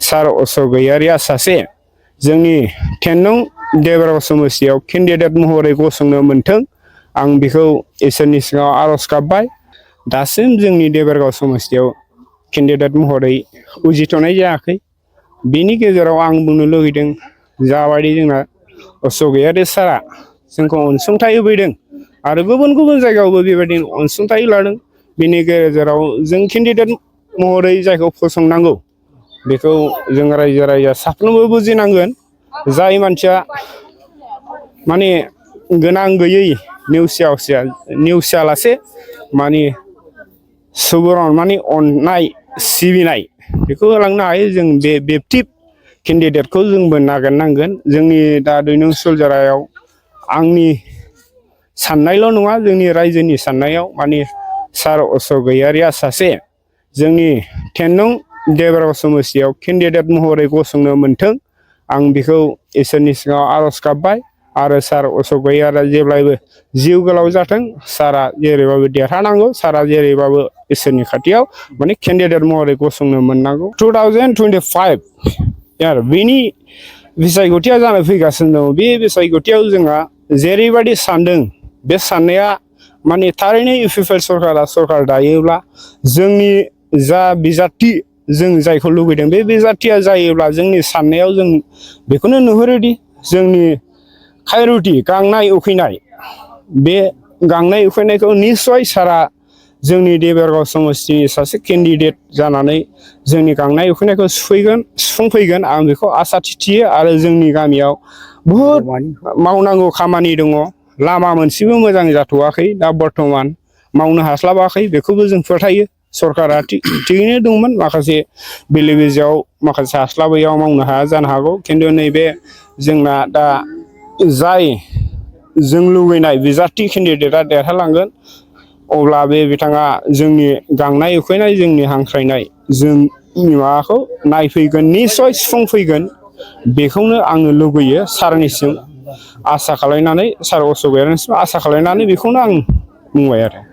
सार असगयारिया सासे जोंनि 10 नं देबरगाव समस्तियाव केन्डिडेट महरै गसंनो मोन्थों आं बेखौ इसोरनि सिगाङाव आरज गाबबाय। दासिम जोंनि देबरगाव समस्तियाव केन्डिडेट महरै उजिथ'नाय जायाखै। बेनि गेजेराव आं बुंनो लुगैदों जाबायदि जोंना असगयारि सारा जोंखौ अनसुंथाइ होफैदों आरो गुबुन गुबुन जायगायावबो बेबायदिनो अनसुंथाइ लादों। बेनि गेजेराव जों केन्डिडेट महरै जायखौ फसंनांगौ बेखौ जों रायजो राजा साफ्रोमबो बुजिनांगोन। जाय मानसिया माने गोनां गैयै नेवसियालासे माने सुबुरुन माने अननाय सिबिनाय बेखौ होलांनो हायो। जों बे बेक्ति केन्डिडेटखौ जोंबो नागिरनांगोन। जोंनि दा दैनं सलजरायाव आंनि साननायल' नङा जोंनि रायजोनि साननायाव माने सार असगयारिया सासे जोंनि 10 नं देबरगाव समस्तियाव केन्डिडेट महरै गसंनो मोन्थों आं बेखौ इसोरनि सिगाङाव आरज गाबबाय। आरो सार असगयारिया जेब्लायबो जिउ गोलाव जाथों। सारा जेरैबाबो देरहानांगौ। सारा जेरैबाबो इसोरनि खाथियाव माने केन्डिडेट महरै गसंनो मोननांगौ। 2025 बेनि बिसायख'थिया जानो फैगासिनो दं। बे बिसायख'थियाव जोंहा जेरैबायदि सानदों बे साननाया माने थारैनो इउपिपिएल सरकारा सरकार दायोब्ला जोंनि जा बिजाथि जों जायखौ लुबैदों बे बिजाथिया जायोब्ला जोंनि साननायाव जों बेखौनो नुहुरोदि जोंनि खायरुथि गांनाय उखैनाय बे गांनाय उखैनायखौ निस्सय सारा जोंनि देबरगाव समस्तिनि सासे केन्डिडेट जानानै जोंनि गांनाय उखैनायखौ सुफुंफैगोन आं बेखौ आसा थियो। आरो जोंनि गामियाव बहुद मावनांगौ खामानि दङ। लामा मोनसेबो मोजां जाथ'वाखै दा बर्थमान मावनो हास्लाबाखै बेखौबो जों फोथायो। सरकारा थिगैनो दंमोन माखासे बेले बेजेआव माखासे हास्लाबैयाव मावनो हाया जानो हागौ। खिन्थु नैबे जोंना दा जाय जों लुबैनाय बिजाथि केन्डिडेटआ देरहालांगोन अब्ला बे बिथाङा जोंनि गांनाय उखैनाय जोंनि हांख्रायनाय जोंनि माबाखौ नायफैगोन निस्सय सुफुंफैगोन बेखौनो आङो लुबैयो। सारनिसिम आसा खालायनानै सार असगयारिनिसिम आसा खालायनानै बेखौनो आं बुंबाय आरो।